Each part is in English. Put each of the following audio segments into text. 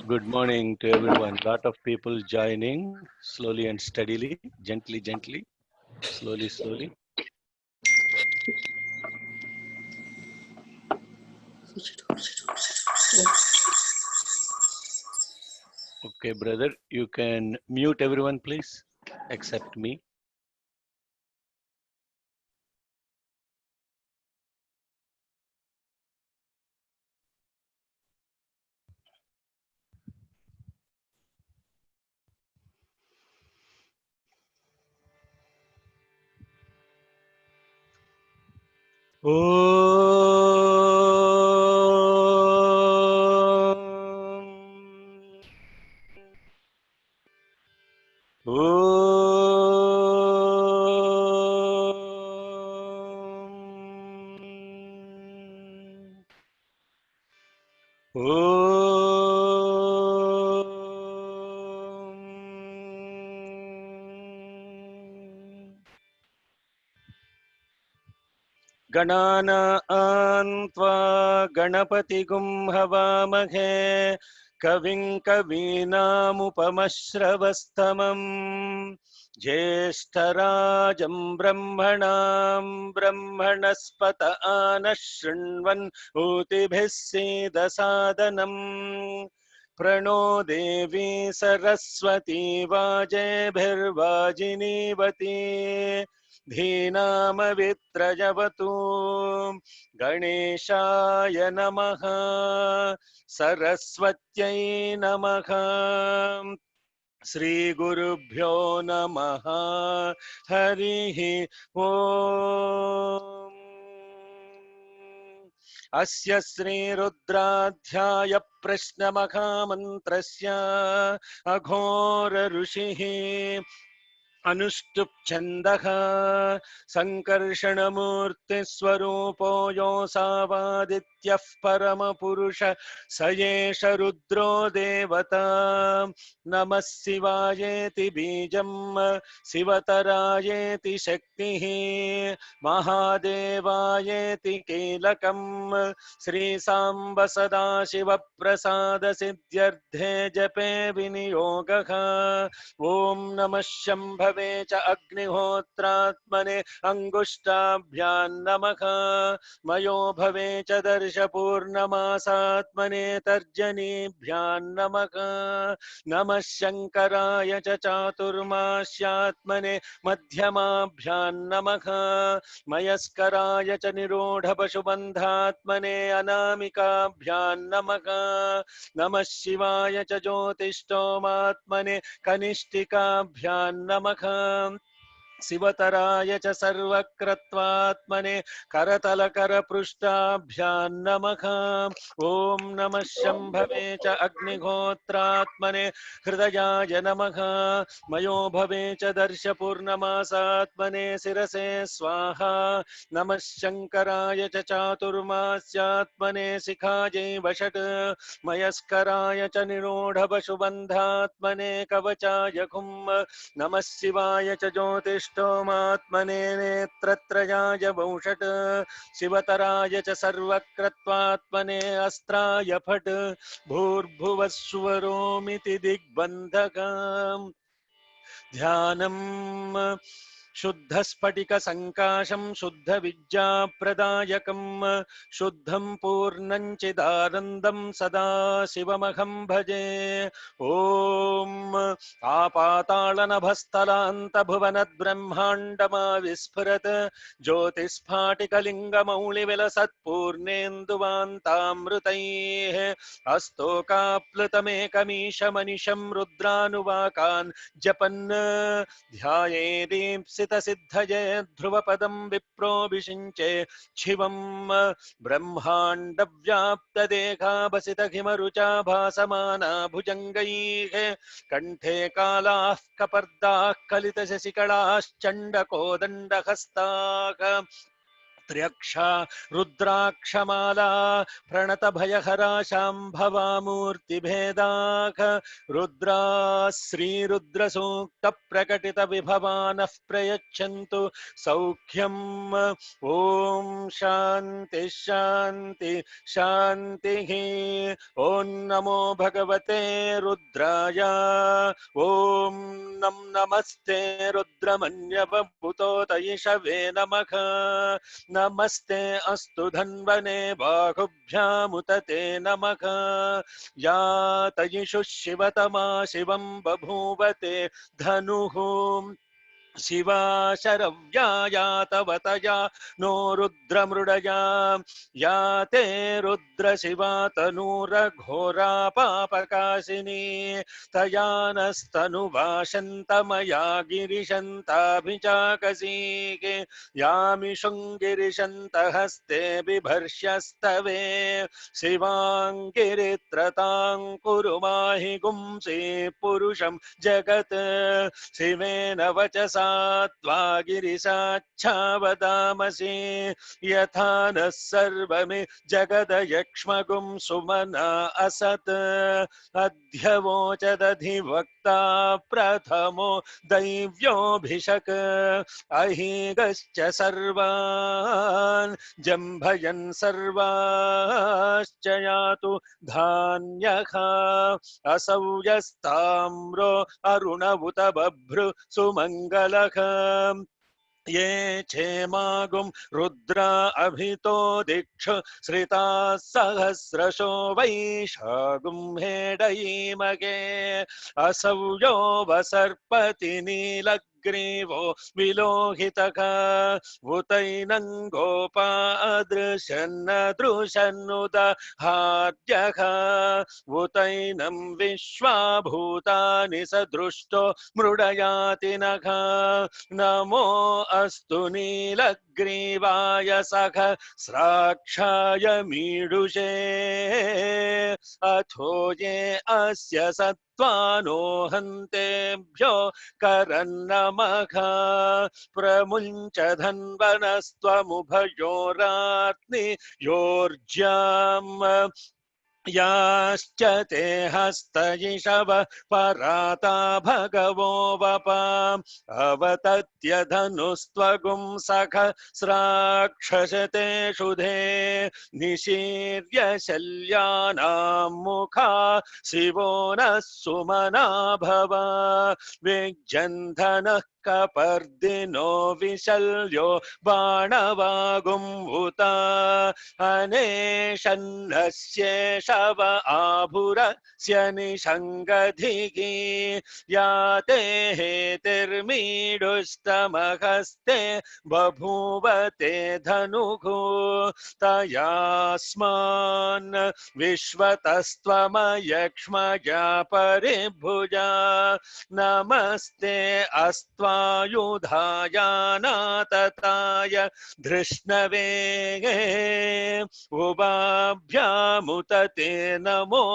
Good morning to everyone. Lot of people joining slowly and steadily, gently, gently, slowly, slowly. Okay, brother, you can mute everyone, please, except me. गणानां त्वा गणपतिगुं हवामहे कविं कवीनामुपमश्रवस्तमम् ज्येष्ठराजं ब्रह्मणां ब्रह्मणस्पत आनः शृण्वन् ऊतिभिः सीदसादनम् प्रणो देवी सरस्वती वाजेभिर्वाजिनीवती धीनामवित्रजवतु गणेशाय नमः सरस्वत्यै नमः श्रीगुरुभ्यो नमः हरिः ओम् अस्य श्रीरुद्राध्याय प्रश्नमहामन्त्रस्य अघोर ऋषिः अनुष्टुप् छन्दः संकर्षणमूर्तिस्वरूपो योऽसावादित्यः परमपुरुष स एष रुद्रो देवता नमः शिवायेति बीजम् शिवतरायेति शक्तिः महादेवायेति कीलकम् श्रीसाम्ब सदाशिवप्रसाद सिद्ध्यर्थे जपे विनियोगः ओम नमः शंभवे च अग्निहोत्रात्मने अंगुष्ठाभ्यां नमः मयो भवे च दर्शपूर्णमासात्मने तर्जनीभ्यां नमः नमः शंकराय च चातुर्मास्यात्मने मध्यमाभ्यां नमः मयस्कराय च निरूढपशुबन्धात्मने अनामिकाभ्यां नमः नमः शिवाय च ज्योतिष्ठोमात्मने कनिष्ठिकाभ्यां नमः शिवतराय च सर्वक्रत्वात्मने करतलकरपृष्ठाभ्यां नमः ओम नमः शंभवे च अग्निहोत्रात्मने हृदयाय नमः मयो भवे च दर्शपूर्णमासात्मने शिरसे स्वाहा नमः शंकराय च चातुर्मास्यात्मने शिखायै वषट् मयस्कराय च निरूढपशुबन्धात्मने कवचाय खुम् नमः शिवाय च ज्योतिष्ठोमात्मने नेत्रत्रयाय वौषट् शिवतराय च सर्वक्रत्वात्मने अस्त्राय फट् भूर्भुवः स्वरोमिति दिग्बन्धकम् ध्यानम् शुद्धस्फटिकसङ्काशं शुद्धविद्याप्रदायकं शुद्धं पूर्णं चिदानन्दं सदा शिवमहं भजे ॐ आपातालनभस्थलान्तभुवनद्ब्रह्माण्डमाविस्फुरत् ज्योतिस्फाटिकलिङ्गमौलिविलसत्पूर्णेन्दुवान्तामृतैः अस्तोकाप्लुतमेकमीशमनिशं रुद्रानुवाकान् जपन् ध्यायेदीप्सितसिद्धये ध्रुवपदं विप्रोऽभिषिञ्चे शिवं ब्रह्माण्डव्याप्तदेहाभसितहिमरुचा भासमाना भुजङ्गैः कण्ठे कालाः कपर्दाः कलितशशिकलाश्चण्डकोदण्डहस्ताः त्र्यक्षा रुद्राक्षमाला प्रणतभयहरा शाम्भवामूर्तिभेदाख रुद्रा श्रीरुद्रसूक्तप्रकटितविभवानः प्रयच्छन्तु सौख्यम्। ॐ शान्ति शान्ति शान्तिः। ॐ नमो भगवते रुद्राय। ॐ नमस्ते रुद्रमन्यवभूतोतयिषवे नमः। नमस्ते अस्तु धन्वने बाहुभ्यामुतते नमः। या तयिषु शिवतमा शिवं बभूवते धनुः शिवा शरव्या या तव तया नो रुद्रमृडया या ते रुद्र शिवा तनूरघोरा पापकाशिनी तया नस्तनुभाषन्तमया गिरिशन्ताभिचाकसीके यामि शृङ्गिरिशन्तहस्ते बिभर्ष्यस्तवे शिवाङ्गिरित्रतां कुरु माहि गुंसि पुरुषं जगत् शिवेन वचसा त्वा गिरिशाच्छावदामसि यथा नः सर्वमि जगदयक्ष्मगुं सुमना असत् अध्यवोचदधिवक्ता प्रथमो दैव्योऽभिषक् अहीगश्च सर्वान् जम्भयन् सर्वाश्च यातु धान्यः असौ यस्ताम्रो अरुणवुत बभ्रु सुमङ्गलः ये क्षेमागुं रुद्रा अभितो दिक्षु श्रिताः सहस्रशो वैशागुं हेडयीमगे असौ यो वसर्पति नीलग्रीवो विलोहितः उतैनं गोपादृशन्नदृशन्नुत हाद्यः उतैनं विश्वाभूतानि सदृष्टो मृडयाति नः नमो अस्तु नीलग्रीवाय सहस्राक्षाय मीडुषे अथो ये अस्य सत्त्वानो हन्तेभ्यो करन्नमः प्रमुञ्च धन्वनस्त्वमुभयोरात्नि योर्ज्याम् याश्च ते हस्तयिषव पराता भगवो वपाम् अवतत्य धनुस्त्वगुं सहस्राक्षशते शुधे निशीर्य शल्यानां मुखा शिवो नः सुमना भव विजन्धनः कपर्दिनो विशल्यो बाणवागुम्भुता अनेशन्नस्येषव आभुरस्य निषङ्गधिगी या ते हेतिर्मीडुस्तमहस्ते बभूवते धनुः तयास्मान् विश्वतस्त्वमयक्ष्मजा परिभुजा नमस्ते अस्त्वायुधायानातताय धृष्णवे उभाभ्यामुतते नमो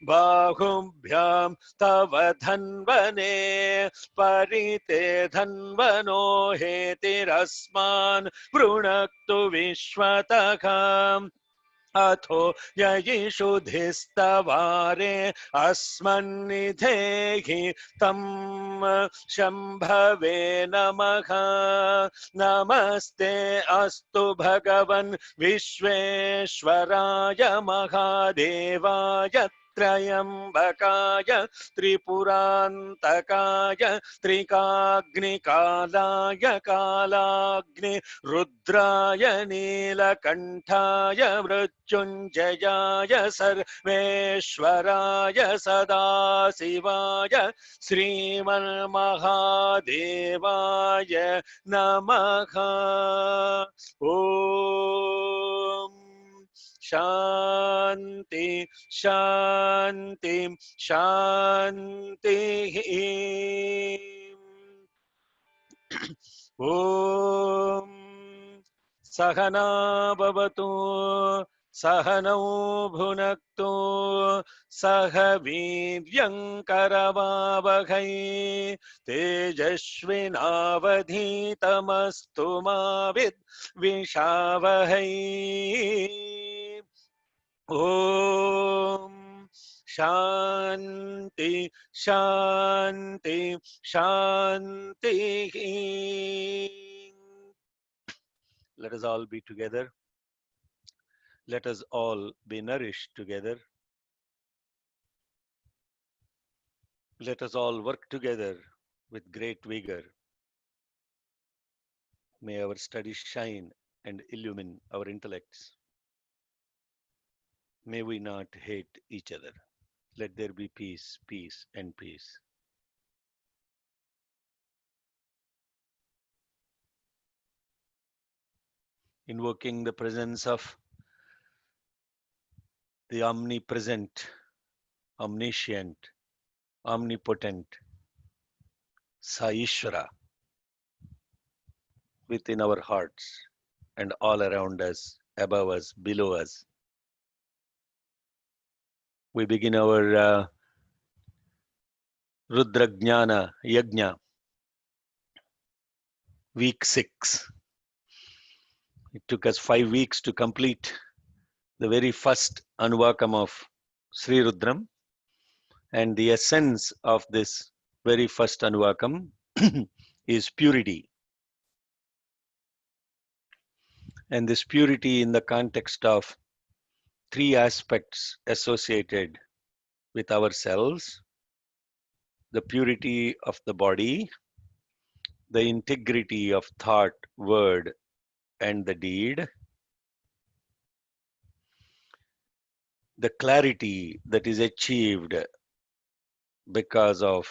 बाहुभ्यां तव धन्वने परिते धन्वनो हेतिरस्मान् पृणक्तु विश्वतः अथो ययिषुधिस्तवारे अस्मन्निधेहि तं शम्भवे नमः नमस्ते अस्तु भगवन् विश्वेश्वराय महादेवाय त्रयंबकाय त्रिपुरान्तकाय त्रिकाग्निकालाय कालाग्नि रुद्राय नीलकण्ठाय मृत्युञ्जयाय सर्वेश्वराय सदाशिवाय श्रीमन्महादेवाय नमः। ॐ शान्ति शान्ति शान्तिः। ॐ सहना भवतु Sahanau bhunaktu sahavīryaṁkaravāvahai tejashvinavadhitamastu ma vidvishavahai. Om Shanti Shanti Shanti. Let us all be together. Let us all be nourished together. Let us all work together with great vigor. May our studies shine and illumine our intellects. May we not hate each other. Let there be peace, peace, and peace. Invoking the presence of the omnipresent, omniscient, omnipotent Saishvara within our hearts and all around us, above us, below us. We begin our Rudra Jnana Yajna, week 6. It took us 5 weeks to complete the very first Anuvakam of Sri Rudram, and the essence of this very first Anuvakam is purity. And this purity in the context of 3 aspects associated with ourselves: the purity of the body, the integrity of thought, word, and the deed, the clarity that is achieved because of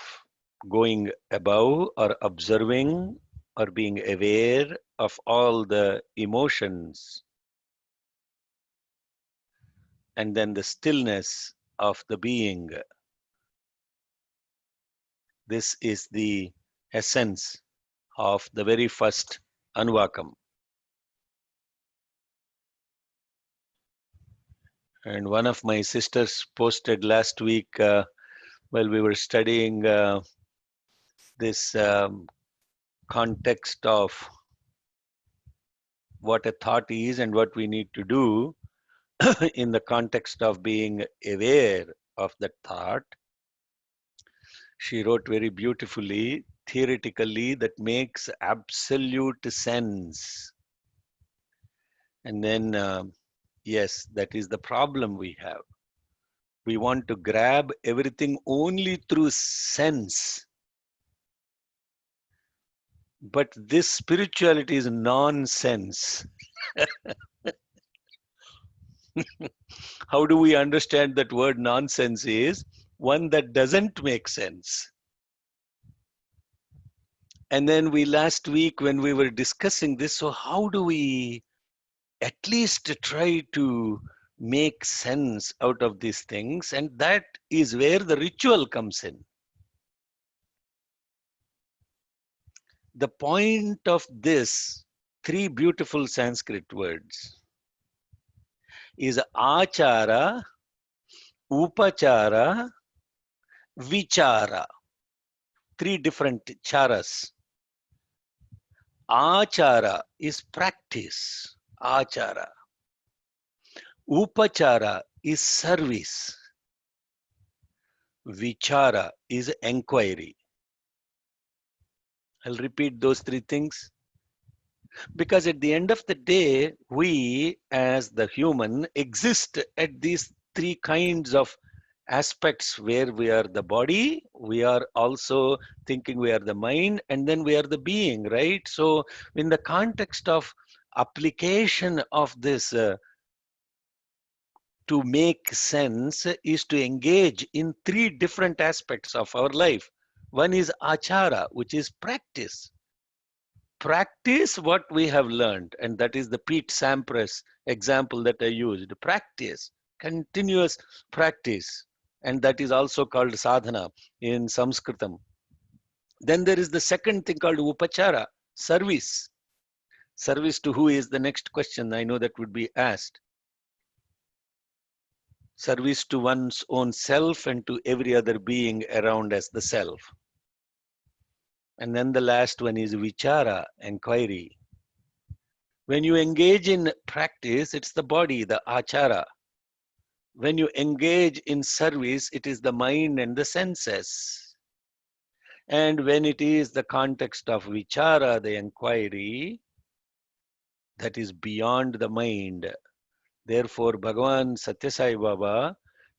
going above or observing or being aware of all the emotions, and then the stillness of the being. This is the essence of the very first Anuvakam. And one of my sisters posted last week while we were studying this context of what a thought is and what we need to do in the context of being aware of that thought. She wrote very beautifully, theoretically, that makes absolute sense. And then, yes, that is the problem we have. We want to grab everything only through sense. But this spirituality is nonsense. How do we understand that word nonsense is? One that doesn't make sense. And then last week when we were discussing this, so how do we at least try to make sense out of these things? And that is where the ritual comes in. The point of this 3 beautiful Sanskrit words is achara, upachara, vichara. 3 different charas. Achara is practice. Achara. Upachara is service. Vichara is enquiry. I'll repeat those 3 things. Because at the end of the day, we as the human exist at these 3 kinds of aspects where we are the body, we are also thinking we are the mind, and then we are the being, right? So in the context of application of this to make sense is to engage in 3 different aspects of our life. One is achara, which is practice. Practice what we have learned, and that is the Pete Sampras example that I used. Practice, continuous practice, and that is also called sadhana in Sanskritam. Then there is the second thing called upachara, service. Service to who is the next question I know that would be asked. service to one's own self and to every other being around as the self. And then the last one is vichara, inquiry. When you engage in practice, it's the body, the achara. When you engage in service, it is the mind and the senses. And when it is the context of vichara, the inquiry, that is beyond the mind. Therefore, Bhagavan Satyasai Baba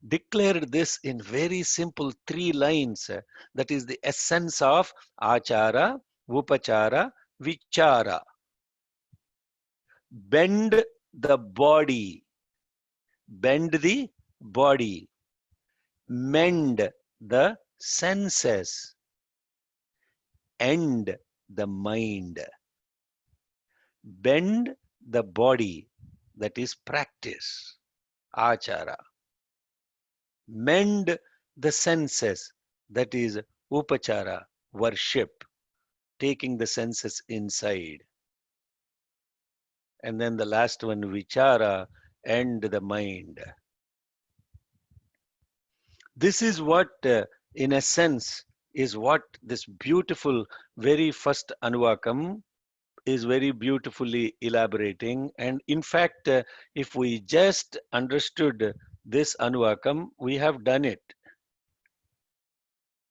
declared this in very simple 3 lines. That is the essence of achara, upachara, vichara. Bend the body, bend the body, mend the senses, end the mind. Bend the body, that is practice, achara. Mend the senses, that is upachara, worship, taking the senses inside. And then the last one, vichara, end the mind. This is what, in a sense, is what this beautiful, very first Anuvakam is very beautifully elaborating. And in fact, if we just understood this Anuvakam, we have done it.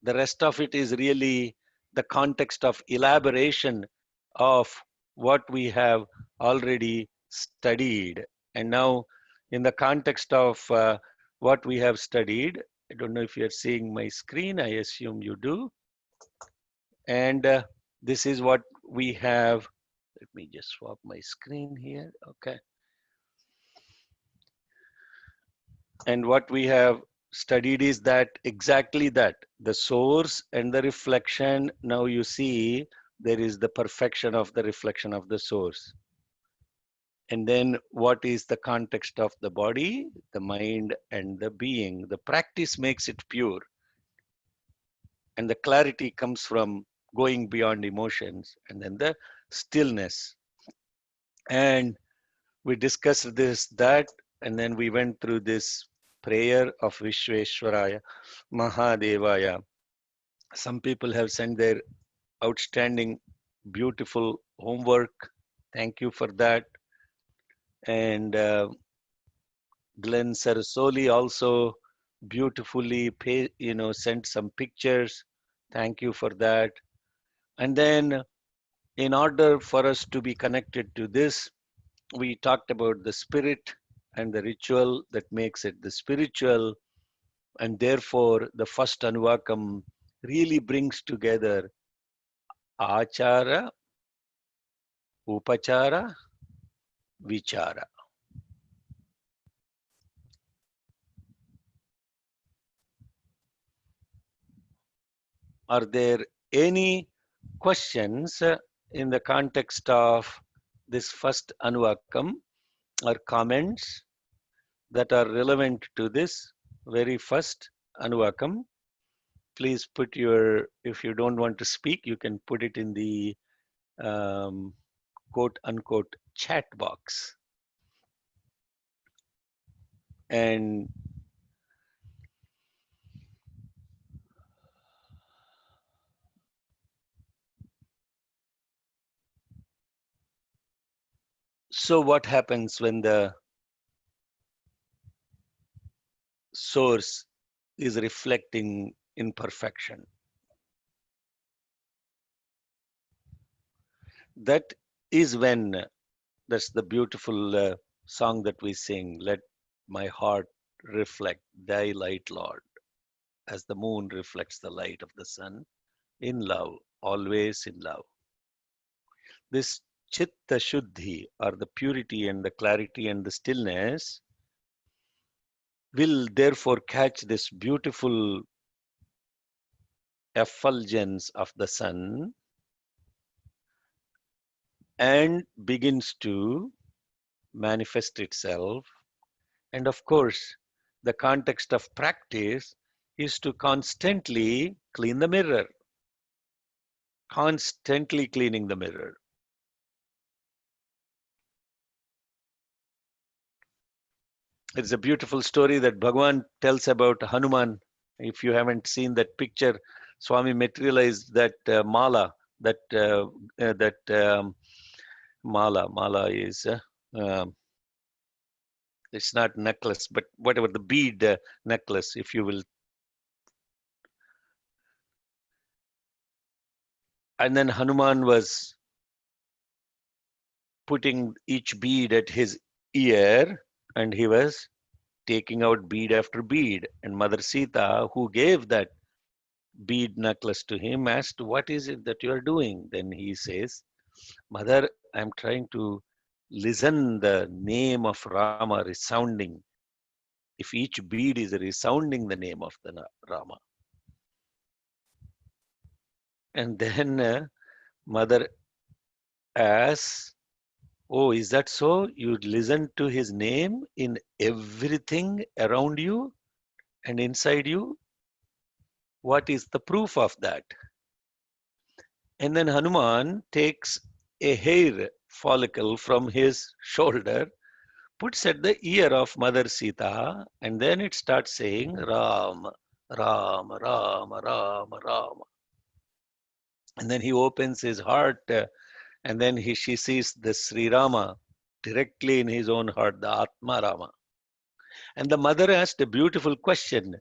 The rest of it is really the context of elaboration of what we have already studied. And now, in the context of what we have studied, I don't know if you're seeing my screen, I assume you do. And this is what we have. Let me just swap my screen here. Okay. And what we have studied is that exactly that, the source and the reflection. Now you see there is the perfection of the reflection of the source. And then what is the context of the body, the mind, and the being? The practice makes it pure. And the clarity comes from going beyond emotions, and then the stillness. And we discussed this, that, and then we went through this prayer of Vishweshwaraya, Mahadevaya. Some people have sent their outstanding, beautiful homework. Thank you for that. And Glenn Sarasoli also beautifully sent some pictures. Thank you for that. And then in order for us to be connected to this, we talked about the spirit and the ritual that makes it the spiritual. And therefore, the first Anuvakam really brings together achara, upachara, vichara. Are there any questions in the context of this first Anuvakam or comments that are relevant to this very first Anuvakam? Please put your, if you don't want to speak, you can put it in the quote unquote chat box. And so what happens when the source is reflecting imperfection? That is when, that's the beautiful song that we sing, let my heart reflect thy light, Lord, as the moon reflects the light of the sun, in love, always in love. This chitta shuddhi, or the purity and the clarity and the stillness, will therefore catch this beautiful effulgence of the sun and begins to manifest itself. And of course, the context of practice is to constantly clean the mirror, constantly cleaning the mirror. It's a beautiful story that Bhagavan tells about Hanuman. If you haven't seen that picture, Swami materialized that mala, that mala is, um, it's not necklace, but whatever, the bead necklace, if you will. And then Hanuman was putting each bead at his ear, and he was taking out bead after bead. And Mother Sita, who gave that bead necklace to him, asked, "What is it that you are doing?" Then he says, "Mother, I'm trying to listen the name of Rama resounding. If each bead is resounding the name of the Rama." And then Mother asks, "Oh, is that so? You listen to his name in everything around you and inside you? What is the proof of that?" And then Hanuman takes a hair follicle from his shoulder, puts at the ear of Mother Sita, and then it starts saying Ram, Ram, Ram, Ram, Ram. And then he opens his heart, and then she sees the Sri Rama directly in his own heart, the Atma Rama. And the mother asked a beautiful question.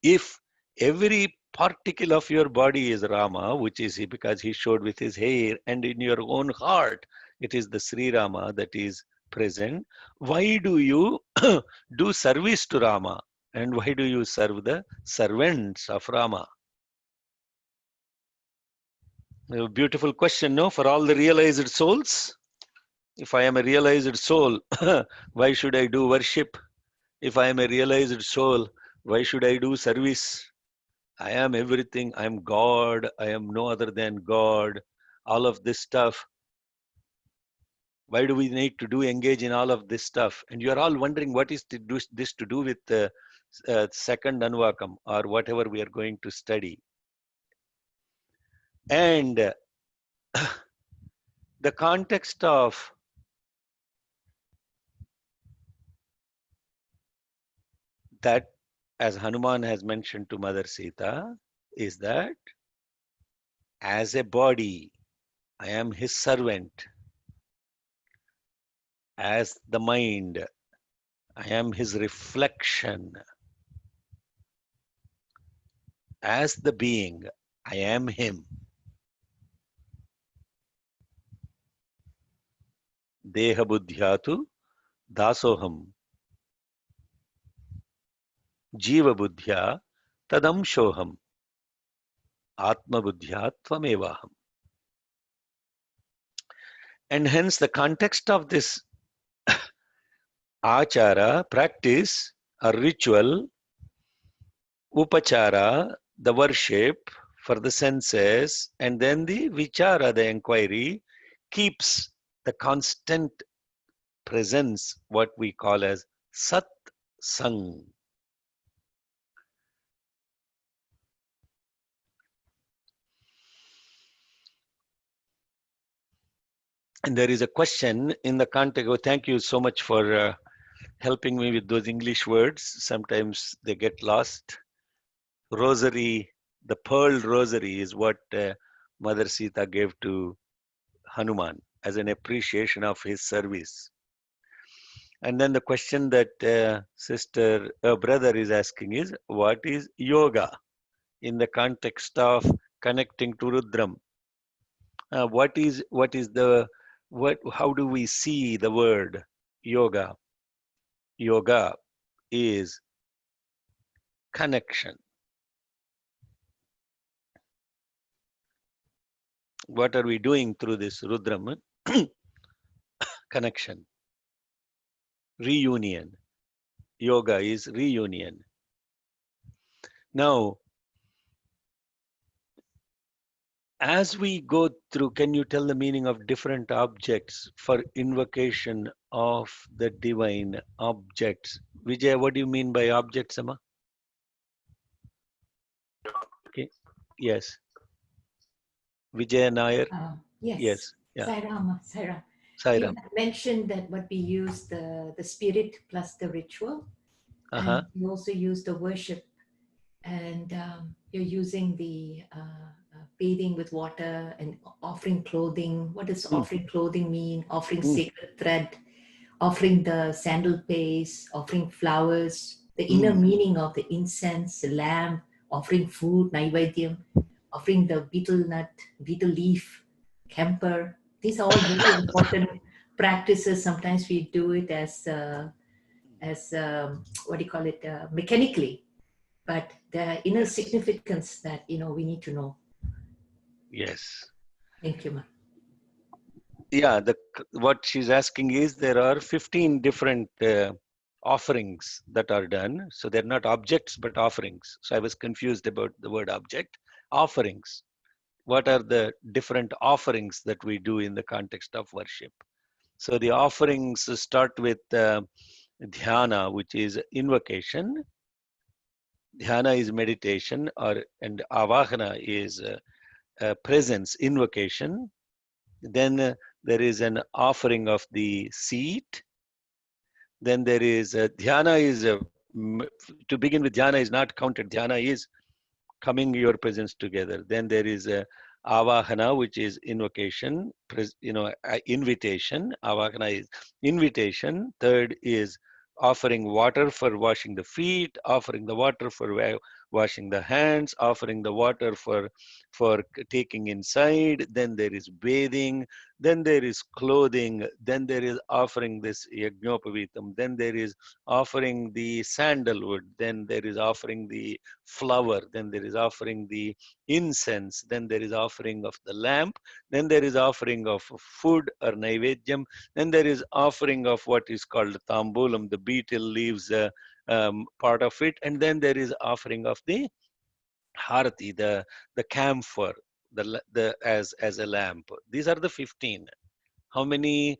If every particle of your body is Rama, which is he, because he showed with his hair, and in your own heart, it is the Sri Rama that is present, why do you do service to Rama? And why do you serve the servants of Rama? A beautiful question, no? For all the realized souls. If I am a realized soul, why should I do worship? If I am a realized soul, why should I do service? I am everything. I am God. I am no other than God. All of this stuff. Why do we need to engage in all of this stuff? And you are all wondering what is this to do with the second Anuvakam or whatever we are going to study. And the context of that, as Hanuman has mentioned to Mother Sita, is that as a body, I am his servant. As the mind, I am his reflection. As the being, I am him. Deha buddhyatu dasoham. Jiva buddhya tadam shoham. Atma buddhya tvamevaham. And hence the context of this achara, practice, or ritual, upachara, the worship for the senses, and then the vichara, the inquiry, keeps the constant presence, what we call as sat sang. And there is a question in the context. Oh, thank you so much for helping me with those English words. Sometimes they get lost. Rosary, the pearl rosary is what Mother Sita gave to Hanuman as an appreciation of his service. And then the question that brother is asking is, what is yoga in the context of connecting to Rudram? How do we see the word yoga? Yoga is connection. What are we doing through this Rudram? Connection, reunion. Yoga is reunion. Now, as we go through, can you tell the meaning of different objects for invocation of the divine objects? Vijay, what do you mean by objects, Amma? Okay. Yes. Vijay Nair? Yes. Yes. Yeah. Sai Rama, Sai Rama. You Sairam. had mentioned that what we use the spirit plus the ritual, and Uh-huh. you also use the worship, and you're using the bathing with water and offering clothing. What does Mm, offering clothing mean? Offering mm, sacred thread, offering the sandal paste, offering flowers, the inner mm. meaning of the incense, the lamb, offering food, naivadyam, offering the betel nut, betel leaf, kemper. These are all very important practices. Sometimes we do it as what do you call it, mechanically, but the inner Yes. significance that we need to know. Yes. Thank you, ma. Yeah, what she's asking is there are 15 different offerings that are done. So they're not objects, but offerings. So I was confused about the word object. Offerings. What are the different offerings that we do in the context of worship? So the offerings start with dhyana, which is invocation. Dhyana is meditation, and avahana is presence, invocation. Then there is an offering of the seat. Then there is dhyana is to begin with. Dhyana is not counted. Dhyana is coming your presence together. Then there is a avahana, which is invocation, invitation. Avahana is invitation. Third is offering water for washing the feet, offering the water for washing the hands, offering the water for taking inside. Then there is bathing. Then there is clothing. Then there is offering this yajnopavitam. Then there is offering the sandalwood. Then there is offering the flower, then there is offering the incense, then there is offering of the lamp, then there is offering of food or naivedyam, then there is offering of what is called tambulam, the betel leaves part of it, and then there is offering of the harati, the camphor, the as a lamp. These are the 15. How many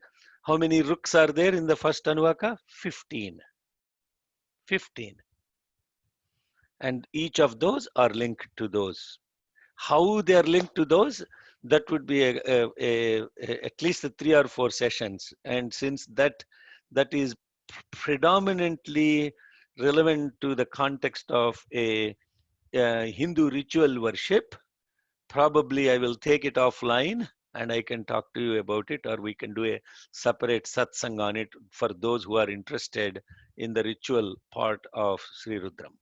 ruks are there in the first Anuvaka? 15. 15. And each of those are linked to those. How they are linked to those, that would be at least 3 or 4 sessions. And since that is predominantly relevant to the context of a Hindu ritual worship, probably I will take it offline and I can talk to you about it, or we can do a separate satsang on it for those who are interested in the ritual part of Sri Rudram.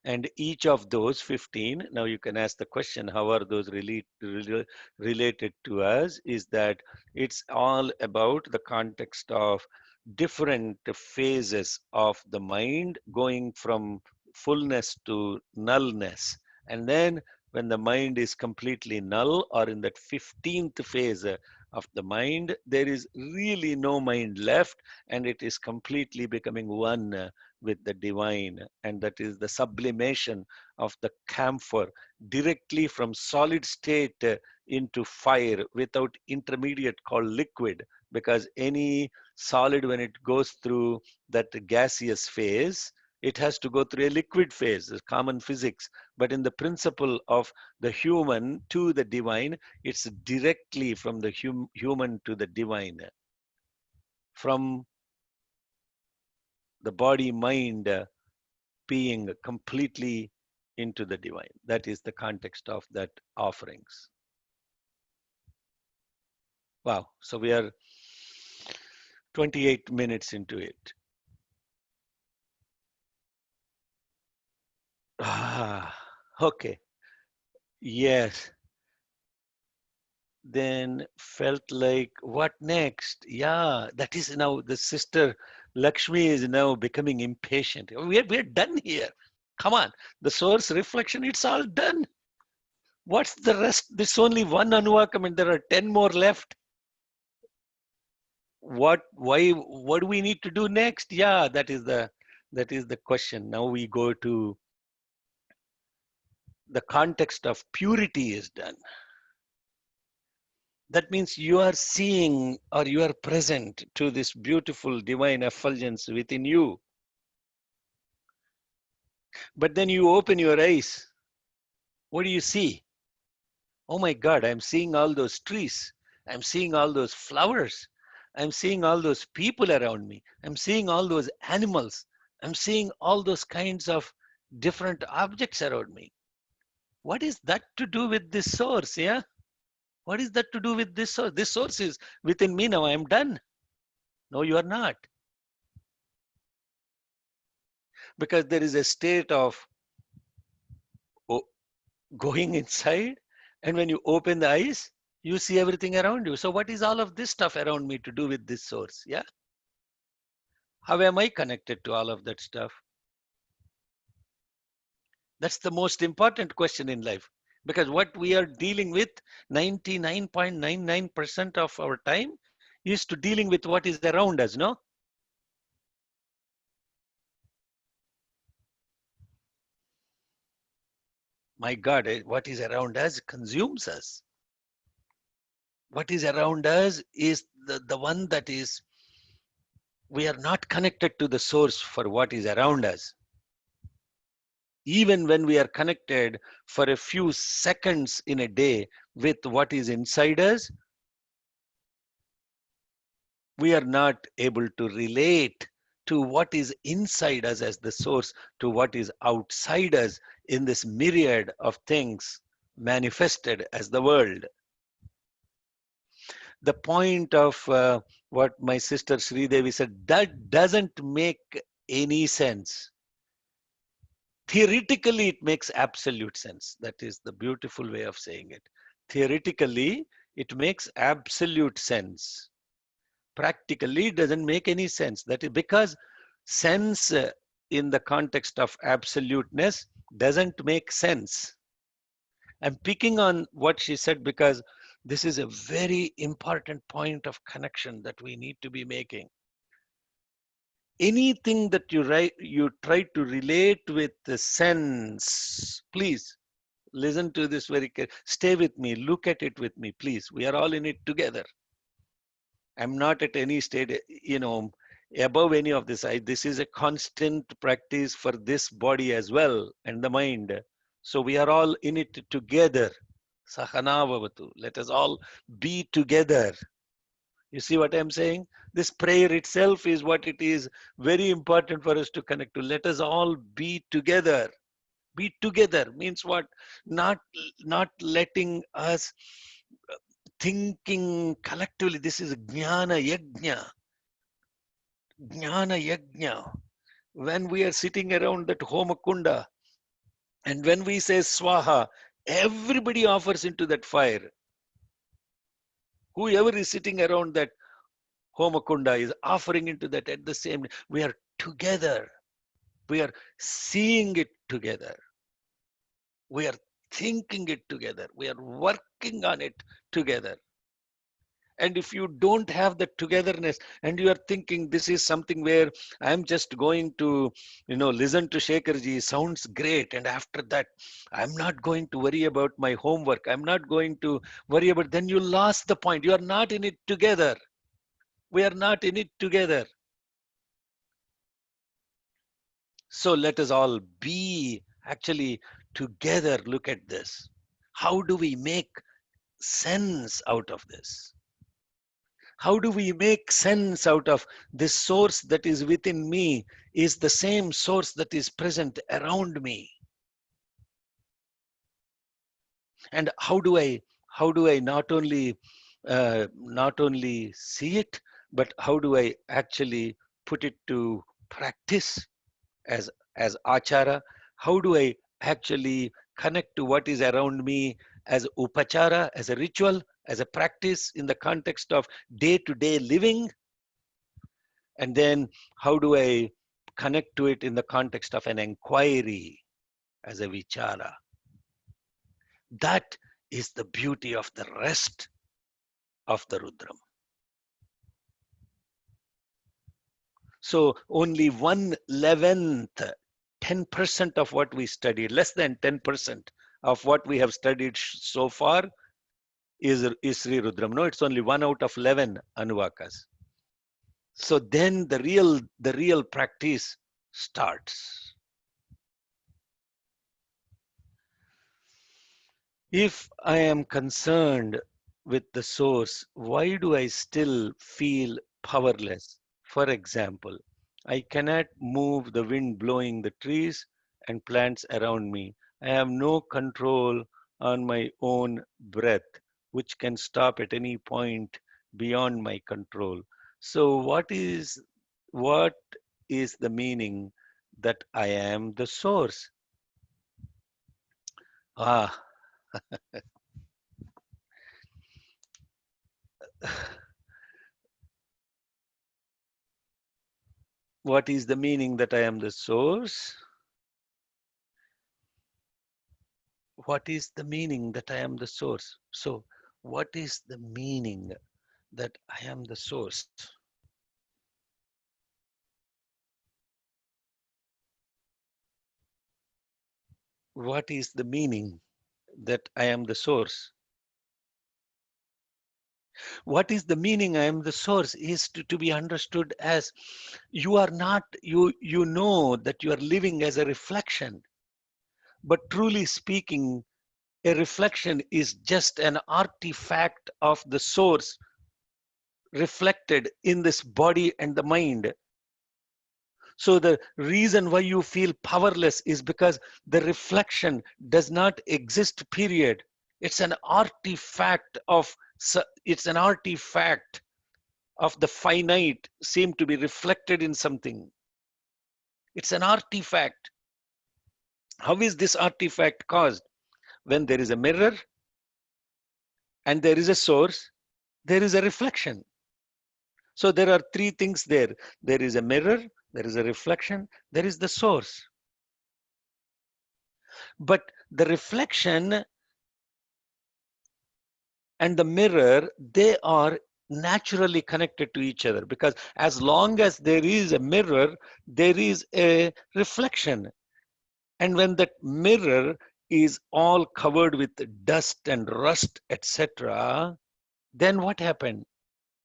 And each of those 15, now you can ask the question, how are those related to us? Is that it's all about the context of different phases of the mind going from fullness to nullness. And then when the mind is completely null, or in that 15th phase of the mind, there is really no mind left, and it is completely becoming one with the divine, and that is the sublimation of the camphor directly from solid state into fire without intermediate called liquid, because any solid, when it goes through that gaseous phase, it has to go through a liquid phase, common physics. But in the principle of the human to the divine, it's directly from the human to the divine, from the body mind being completely into the divine. That is the context of that offerings. Wow. So we are 28 minutes into it. Okay. Yes. Then felt like, what next? Yeah, that is now the sister Lakshmi is now becoming impatient. We're done here. Come on. The source reflection, it's all done. What's the rest? There's only one Anuvakam and there are 10 more left. What do we need to do next? Yeah, that is the question. Now we go to the context of purity is done. That means you are seeing, or you are present to this beautiful divine effulgence within you. But then you open your eyes. What do you see? Oh my God, I'm seeing all those trees. I'm seeing all those flowers. I'm seeing all those people around me. I'm seeing all those animals. I'm seeing all those kinds of different objects around me. What is that to do with this source? Yeah. What is that to do with this source? This source is within me now. I am done. No, you are not. Because there is a state of going inside, and when you open the eyes, you see everything around you. So what is all of this stuff around me to do with this source? Yeah. How am I connected to all of that stuff? That's the most important question in life. Because what we are dealing with 99.99% of our time is to dealing with what is around us, no? My God, what is around us consumes us. What is around us is the one that is, we are not connected to the source for what is around us. Even when we are connected for a few seconds in a day with what is inside us, we are not able to relate to what is inside us as the source to what is outside us in this myriad of things manifested as the world. The point of what my sister Sri Devi said, that doesn't make any sense. Theoretically, it makes absolute sense. That is the beautiful way of saying it. Theoretically, it makes absolute sense. Practically, it doesn't make any sense. That is because sense in the context of absoluteness doesn't make sense. I'm picking on what she said because this is a very important point of connection that we need to be making. Anything that you try to relate with the sense, please listen to this very carefully. Stay with me, look at it with me, please. We are all in it together. I'm not at any state, above any of this. This is a constant practice for this body as well and the mind. So we are all in it together. Sahana Bhavatu. Let us all be together. You see what I'm saying? This prayer itself is what it is very important for us to connect to. Let us all be together. Be together means what? Not letting us thinking collectively. This is jnana yajna. Jnana yajna. When we are sitting around that homakunda, and when we say swaha, everybody offers into that fire. Whoever is sitting around that homakunda is offering into that at the same time. We are together. We are seeing it together. We are thinking it together. We are working on it together. And if you don't have the togetherness and you are thinking this is something where I'm just going to, listen to Shekharji, sounds great. And after that, I'm not going to worry about my homework. I'm not going to worry about, then you lost the point. You are not in it together. We are not in it together. So let us all be actually together. Look at this. How do we make sense out of this? How do we make sense out of this source that is within me is the same source that is present around me? And how do I not only see it, but how do I actually put it to practice as achara? How do I actually connect to what is around me as upachara, as a ritual, as a practice in the context of day-to-day living? And then how do I connect to it in the context of an inquiry as a vichara? That is the beauty of the rest of the Rudram. So only 1/11th, 10% of what we studied, less than 10% of what we have studied so far is Sri Rudram. No, it's only 1 out of 11 Anuvakas. So then the real practice starts. If I am concerned with the source, why do I still feel powerless? For example, I cannot move the wind blowing the trees and plants around me. I have no control on my own breath, which can stop at any point beyond my control. So what is the meaning that I am the source? Ah, what is the meaning that I am the source? What is the meaning that I am the source? So, what is the meaning that I am the source? What is the meaning that I am the source? What is the meaning I am the source is to be understood as you are not, you know that you are living as a reflection, but truly speaking, a reflection is just an artifact of the source reflected in this body and the mind. So the reason why you feel powerless is because the reflection does not exist, period. It's an artifact of it's an artifact of the finite seem to be reflected in something. It's an artifact. How is this artifact caused? When there is a mirror and there is a source, there is a reflection. So there are three things there. There is a mirror, there is a reflection, there is the source. But the reflection and the mirror, they are naturally connected to each other, because as long as there is a mirror, there is a reflection. And when that mirror is all covered with dust and rust, etc., then what happened?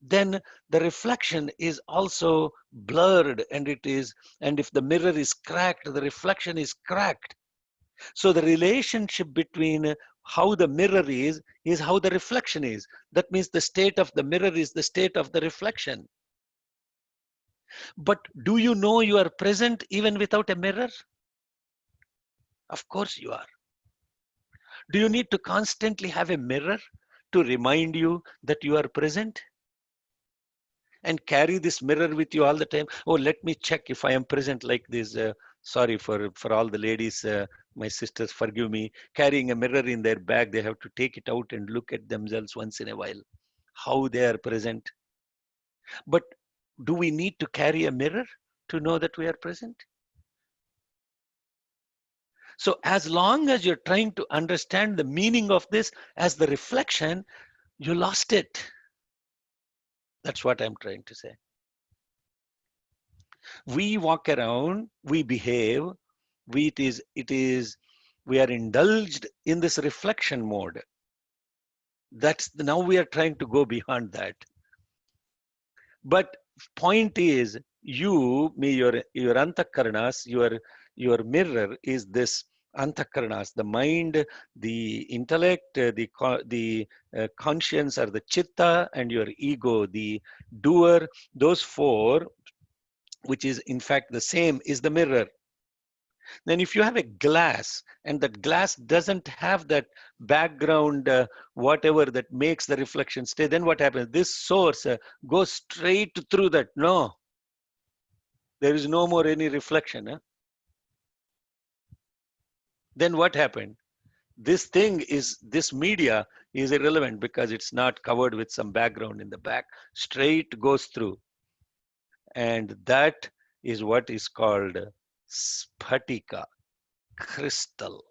Then the reflection is also blurred, and if the mirror is cracked, the reflection is cracked. So the relationship between how the mirror is how the reflection is. That means the state of the mirror is the state of the reflection. But do you know you are present even without a mirror? Of course you are. Do you need to constantly have a mirror to remind you that you are present? And carry this mirror with you all the time? Oh, let me check if I am present, like this. Sorry for all the ladies, my sisters, forgive me. Carrying a mirror in their bag, they have to take it out and look at themselves once in a while, how they are present. But do we need to carry a mirror to know that we are present? So as long as you're trying to understand the meaning of this as the reflection, you lost it. That's what I'm trying to say. We walk around, we behave, we are indulged in this reflection mode. Now we are trying to go beyond that. But point is, your antakaranas, your mirror is this antakaranas, the mind, the intellect, the conscience or the chitta, and your ego, the doer. Those four, which is in fact the same, is the mirror. Then if you have a glass and that glass doesn't have that background, whatever that makes the reflection stay, then what happens? This source goes straight through that. No, there is no more any reflection. Then what happened? This media is irrelevant because it's not covered with some background in the back. Straight goes through. And that is what is called sphatika, crystal.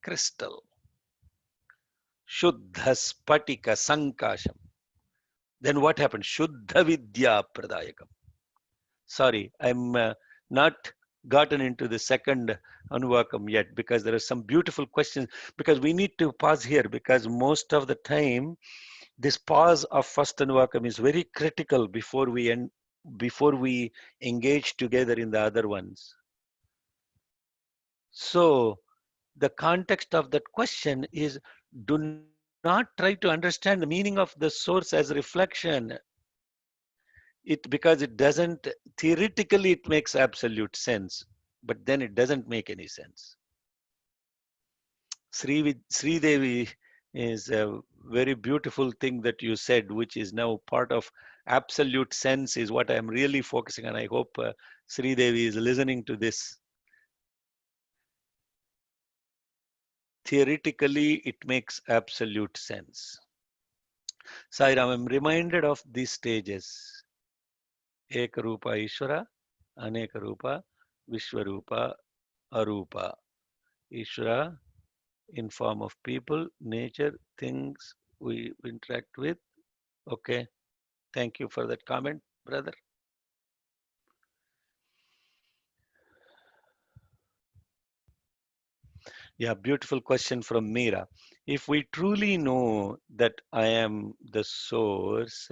Crystal. Shuddha Spatika Sankasham. Then what happened? Shuddha Vidya Pradayakam. Sorry, I'm not gotten into the second Anuvakam yet, because there are some beautiful questions. Because we need to pause here, because most of the time this pause of first Anuvakam is very critical before we engage together in the other ones. So the context of that question is, do not not try to understand the meaning of the source as reflection. Because it doesn't, theoretically it makes absolute sense, but then it doesn't make any sense. Sri Devi is a very beautiful thing that you said, which is now part of absolute sense, is what I'm really focusing on. I hope Sri Devi is listening to this. Theoretically, it makes absolute sense. Sairam, I'm reminded of these stages. Ekarupa Ishvara, Anekarupa, Vishwarupa, Arupa. Ishvara in form of people, nature, things we interact with. Okay, thank you for that comment, brother. Yeah, beautiful question from Meera. If we truly know that I am the source,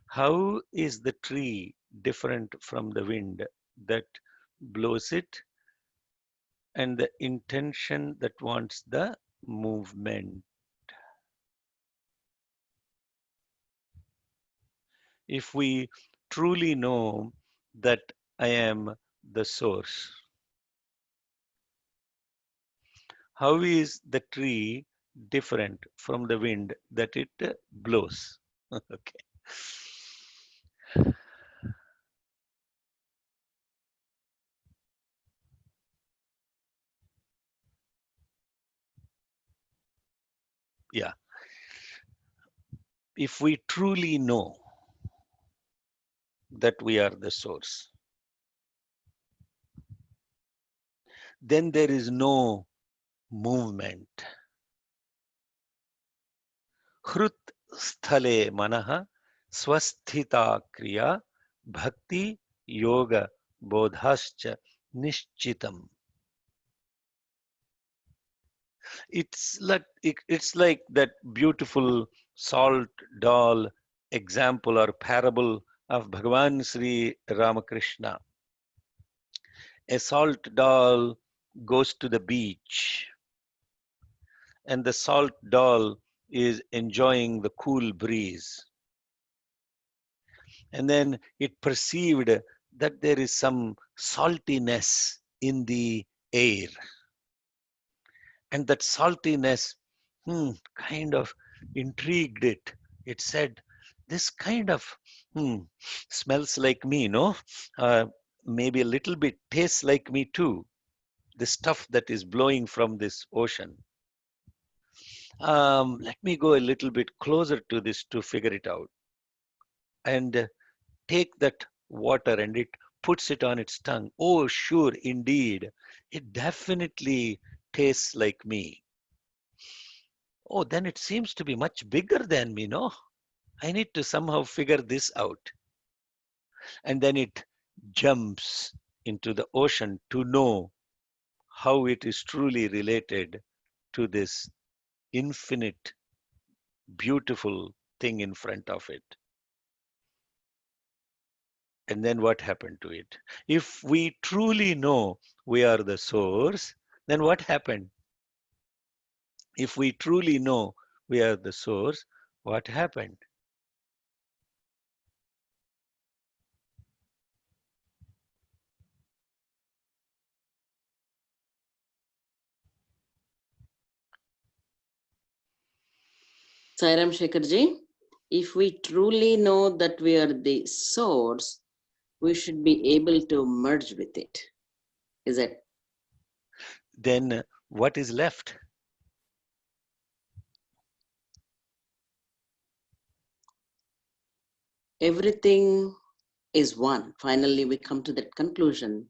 how is the tree different from the wind that blows it and the intention that wants the movement? If we truly know that I am the source, how is the tree different from the wind that it blows? Okay. Yeah. If we truly know that we are the source, then there is no movement. Hrut sthale manaha swasthita kriya bhakti yoga bodhascha nishchitam. It's like that beautiful salt doll example or parable of Bhagavan Sri Ramakrishna. A salt doll goes to the beach, and the salt doll is enjoying the cool breeze. And then it perceived that there is some saltiness in the air. And that saltiness kind of intrigued it. It said, this kind of smells like me, no? Maybe a little bit tastes like me too. The stuff that is blowing from this ocean. Let me go a little bit closer to this to figure it out. And take that water and it puts it on its tongue. Oh, sure, indeed. It definitely tastes like me. Oh, then it seems to be much bigger than me, no? I need to somehow figure this out. And then it jumps into the ocean to know how it is truly related to this infinite, beautiful thing in front of it. And then what happened to it? If we truly know we are the source, then what happened? If we truly know we are the source, what happened? Sairam Shekharji, if we truly know that we are the source, we should be able to merge with it. Is it? Then what is left? Everything is one. Finally, we come to that conclusion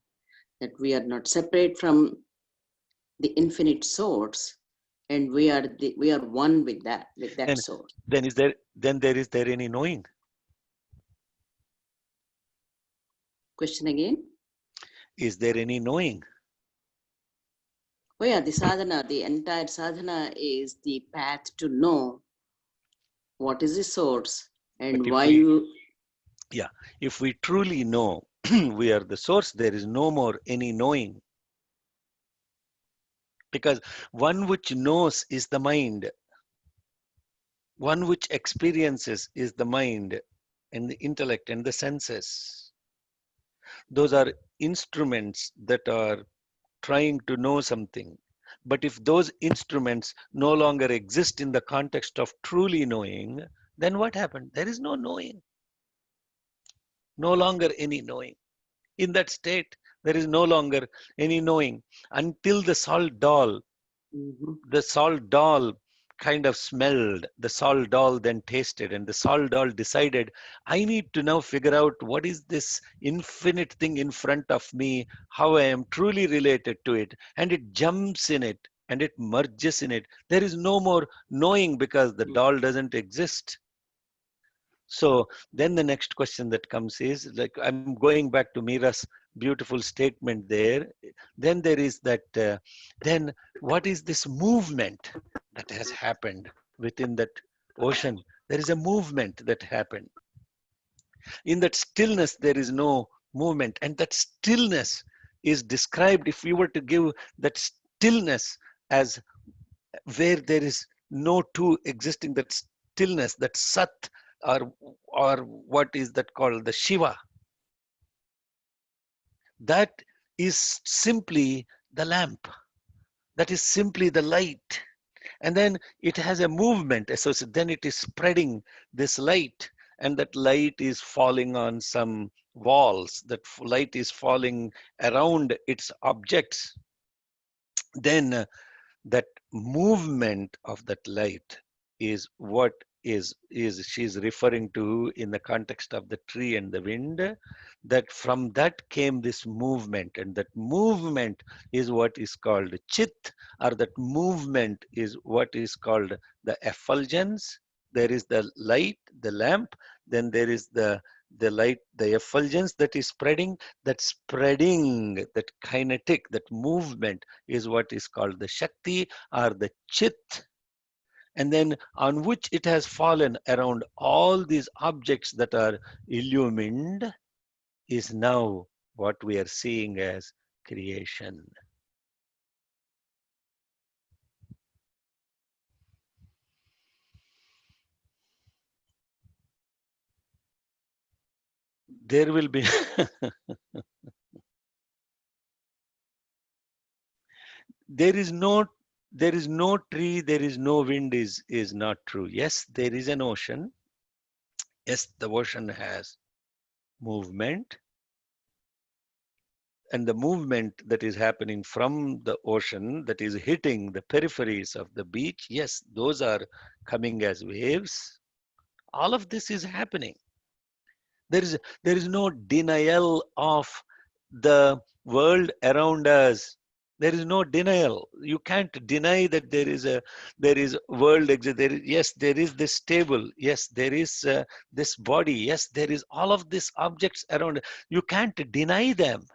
that we are not separate from the infinite source, and we are one with that And source. then is there any knowing? Question again? Is there any knowing? Oh yeah, the sadhana, the entire sadhana is the path to know what is the source and But why you. if we truly know we are the source, there is no more any knowing. Because one which knows is the mind. One which experiences is the mind and the intellect and the senses. Those are instruments that are trying to know something. But if those instruments no longer exist in the context of truly knowing, then what happened? There is no knowing, no longer any knowing. In that state, there is no longer any knowing until Mhm. the salt doll kind of smelled, the salt doll then tasted, and the salt doll decided, I need to now figure out what is this infinite thing in front of me, how I am truly related to it, and it jumps in it and it merges in it. There is no more knowing because the doll doesn't exist. So then the next question that comes is, like, I'm going back to Mira's beautiful statement there. Then there is that, then what is this movement that has happened within that ocean? There is a movement that happened. In that stillness, there is no movement. And that stillness is described, if we were to give that stillness as where there is no two existing, that stillness, that sat, or what is that called, the Shiva, that is simply the lamp, that is simply the light. And then it has a movement associated, then it is spreading this light, and that light is falling on some walls, that light is falling around its objects. Then that movement of that light is what is she's referring to in the context of the tree and the wind, that from that came this movement, and that movement is what is called chit, or that movement is what is called the effulgence. There is the light, the lamp, then there is the light, the effulgence that is spreading, that kinetic, that movement is what is called the Shakti or the Chit. And then on which it has fallen around all these objects that are illumined is now what we are seeing as creation. There will be there is no tree, there is no wind is not true. Yes, there is an ocean. Yes, the ocean has movement, and the movement that is happening from the ocean that is hitting the peripheries of the beach, yes, those are coming as waves. All of this is happening. There is no denial of the world around us. There is no denial. You can't deny that there is world exist. Yes, there is this table. Yes, there is this body. Yes, there is all of these objects around. You can't deny them.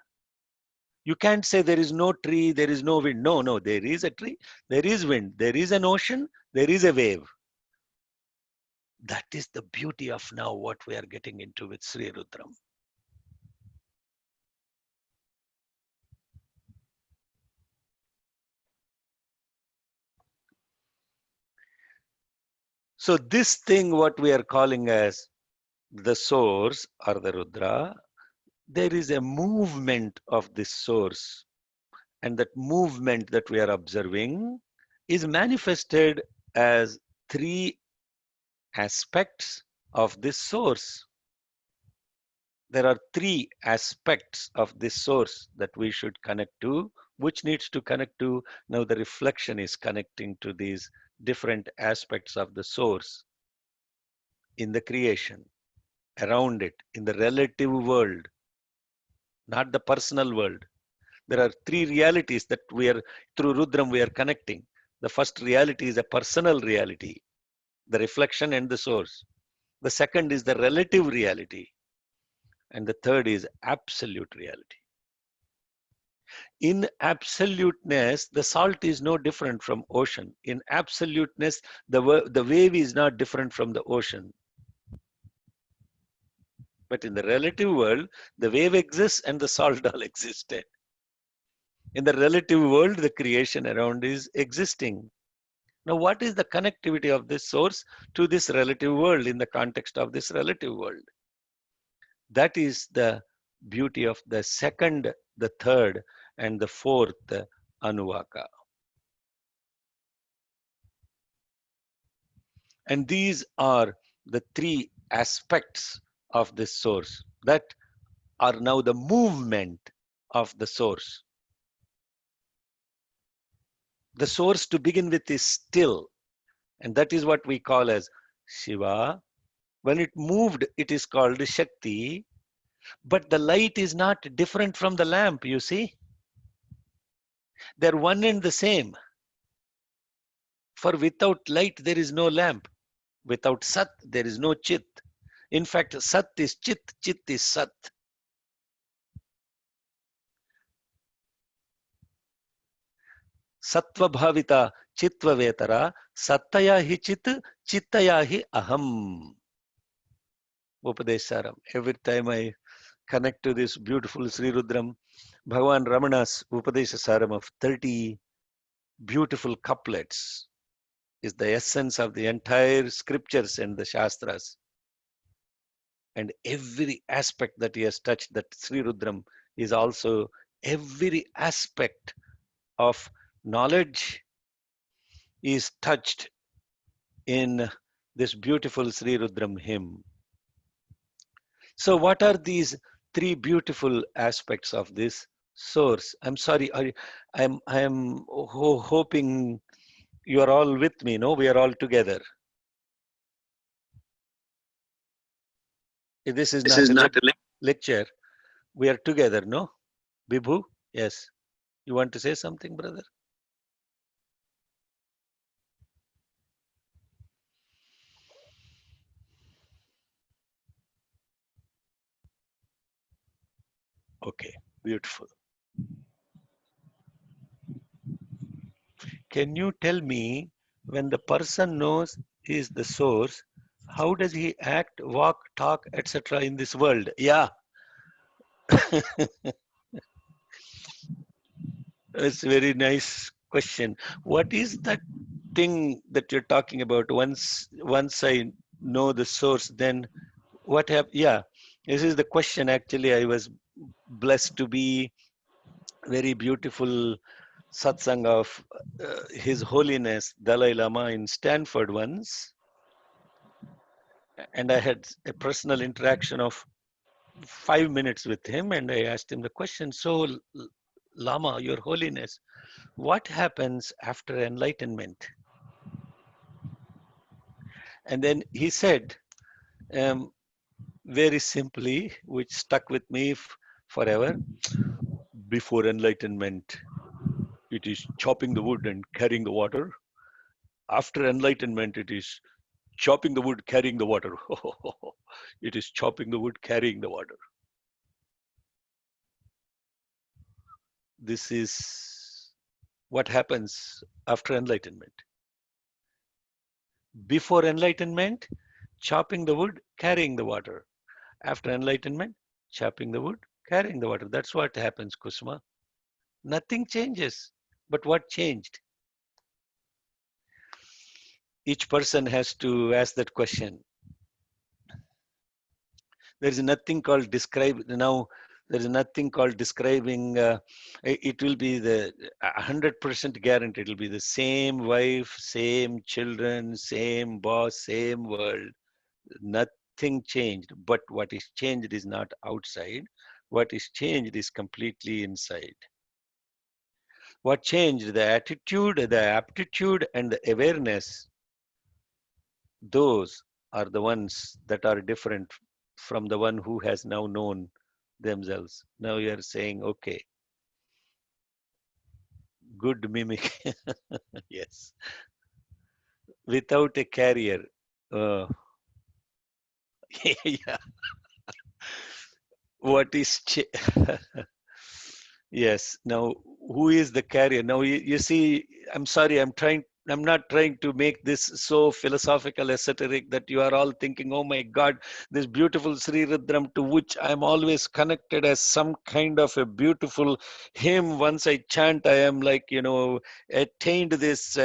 You can't say there is no tree, there is no wind. No, no, there is a tree, there is wind, there is an ocean, there is a wave. That is the beauty of now what we are getting into with Sri Rudram. So this thing what we are calling as the source or the Rudra, there is a movement of this source, and that movement that we are observing is manifested as three aspects of this source. There are three aspects of this source that we should connect to, which needs to connect to. Now the reflection is connecting to these different aspects of the source in the creation, around it, in the relative world, not the personal world. There are three realities that through Rudram, we are connecting. The first reality is a personal reality, the reflection and the source. The second is the relative reality. And the third is absolute reality. In absoluteness, the salt is no different from ocean. In absoluteness, the wave is not different from the ocean. But in the relative world, the wave exists and the salt all existed. In the relative world, the creation around is existing. Now, what is the connectivity of this source to this relative world in the context of this relative world? That is the beauty of the second, the third, and the fourth Anuvaka. And these are the three aspects of this source that are now the movement of the source. The source to begin with is still, and that is what we call as Shiva. When it moved, it is called Shakti, but the light is not different from the lamp, you see. They're one and the same. For without light, there is no lamp. Without Sat, there is no Chit. In fact, Sat is Chit, Chit is Sat. Sattva bhavita chitva vetara sattaya hi chit chittaya hi aham. Upadesharam. Every time I connect to this beautiful Sri Rudram, Bhagavan Ramana's Upadeshasaram of 30 beautiful couplets is the essence of the entire scriptures and the Shastras. And every aspect that he has touched, that Sri Rudram is also every aspect of knowledge is touched in this beautiful Sri Rudram hymn. So what are these three beautiful aspects of this source? I'm sorry, I'm hoping you are all with me, no? We are all together. This is not a lecture. We are together, no? Bibhu? Yes. You want to say something, brother? Okay, beautiful. Can you tell me, when the person knows he is the source, how does he act, walk, talk, etc. in this world? Yeah. It's a very nice question. What is that thing that you're talking about? Once I know the source, then what happens? Yeah, this is the question. Actually, I was blessed to be very beautiful satsang of His Holiness Dalai Lama in Stanford once, and I had a personal interaction of 5 minutes with him, and I asked him the question. So, Lama, Your Holiness, what happens after enlightenment? And then he said, very simply, which stuck with me forever: before enlightenment, it is chopping the wood and carrying the water. After enlightenment, it is chopping the wood, carrying the water. It is chopping the wood, carrying the water. This is what happens after enlightenment. Before enlightenment, chopping the wood, carrying the water. After enlightenment, chopping the wood, carrying the water. That's what happens, Kusma. Nothing changes. But what changed? Each person has to ask that question. There is nothing called describe now. There is nothing called describing. It will be the 100% guarantee. It will be the same wife, same children, same boss, same world. Nothing changed. But what is changed is not outside. What is changed is completely inside. What changed? The attitude, the aptitude, and the awareness. Those are the ones that are different from the one who has now known themselves. Now you are saying, okay, good mimic. Yes. Without a carrier. Uh, yeah. What is yes. Now, who is the carrier? Now, you see, I'm sorry, I'm trying I'm not trying to make this so philosophical, esoteric that you are all thinking, oh my God, this beautiful Sri Rudram to which I'm always connected as some kind of a beautiful hymn. Once I chant, I am like, attained this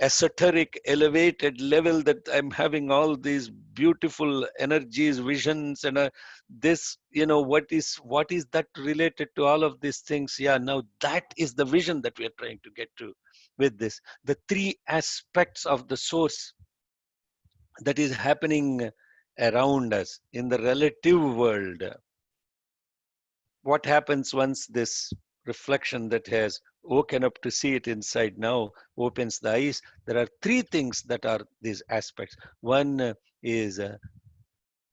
esoteric, elevated level that I'm having all these beautiful energies, visions, and this, what is that related to all of these things? Yeah, now that is the vision that we are trying to get to with this. The three aspects of the source that is happening around us in the relative world. What happens once this reflection that has woken up to see it inside now opens the eyes? There are three things that are these aspects. One is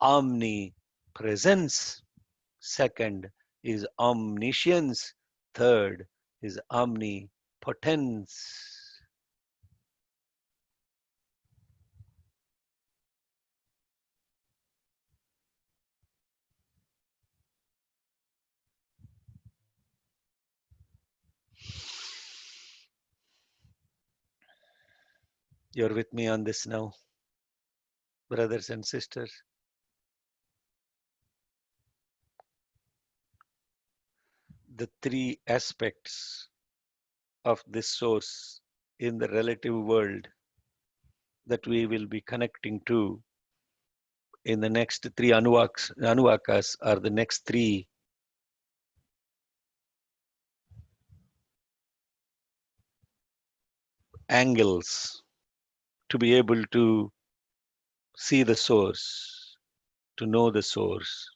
omnipresence. Second is omniscience. Third is omnipotence. You're with me on this now, brothers and sisters. The three aspects of this source in the relative world that we will be connecting to in the next three anuvakas are the next three angles to be able to see the source, to know the source,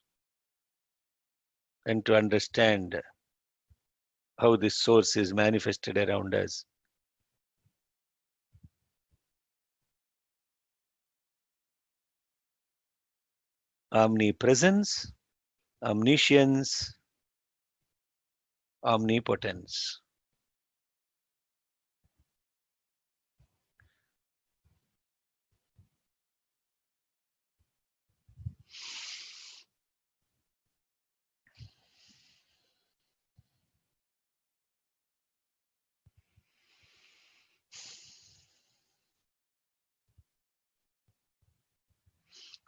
and to understand how this source is manifested around us. Omnipresence, omniscience, omnipotence.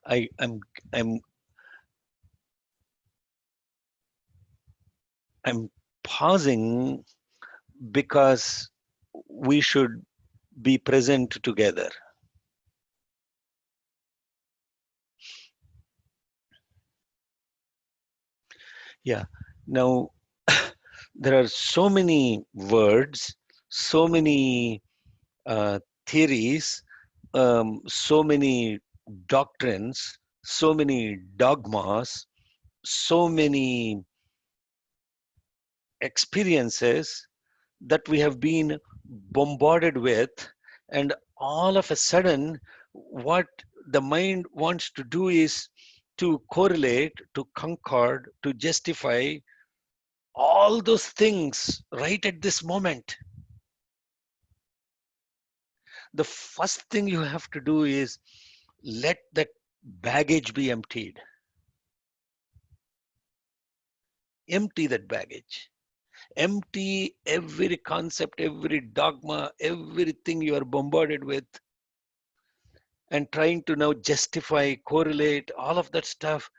I am I'm I'm pausing because we should be present together. Yeah. Now, there are so many words, so many theories, so many doctrines, so many dogmas, so many experiences that we have been bombarded with, and all of a sudden what the mind wants to do is to correlate, to concord, to justify all those things right at this moment. The first thing you have to do is let that baggage be emptied. Empty that baggage. Empty every concept, every dogma, everything you are bombarded with, and trying to now justify, correlate, all of that stuff.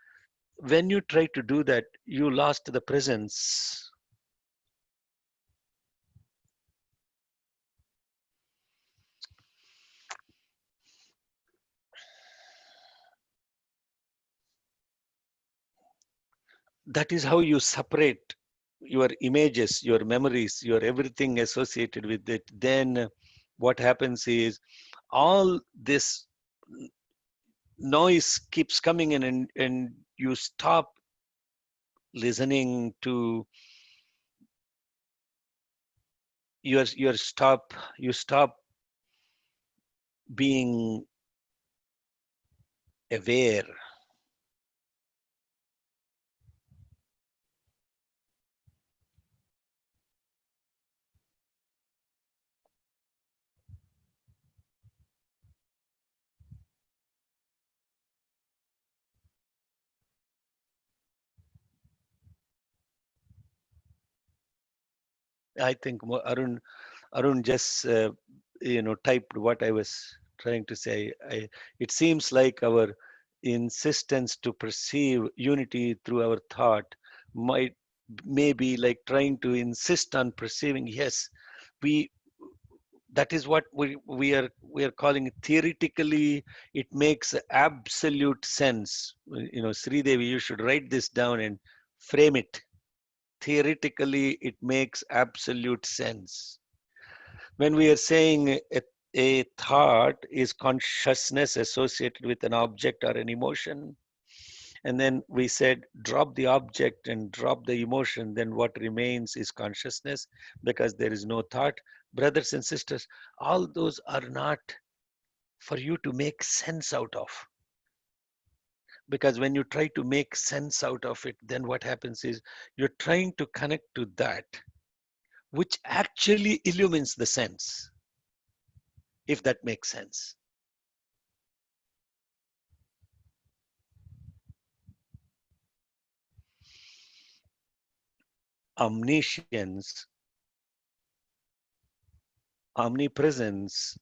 When you try to do that, you lost the presence. That is how you separate your images, your memories, your everything associated with it. Then what happens is all this noise keeps coming in, and you stop listening to you stop being aware. I think Arun just typed what I was trying to say. It seems like our insistence to perceive unity through our thought might maybe like trying to insist on perceiving. Yes, we that is what we are calling it. Theoretically, it makes absolute sense. Sridevi, you should write this down and frame it. Theoretically, it makes absolute sense. When we are saying a thought is consciousness associated with an object or an emotion, and then we said drop the object and drop the emotion, then what remains is consciousness, because there is no thought. Brothers and sisters, all those are not for you to make sense out of, because when you try to make sense out of it, then what happens is you're trying to connect to that which actually illumines the sense, if that makes sense. Omniscience, omnipresence,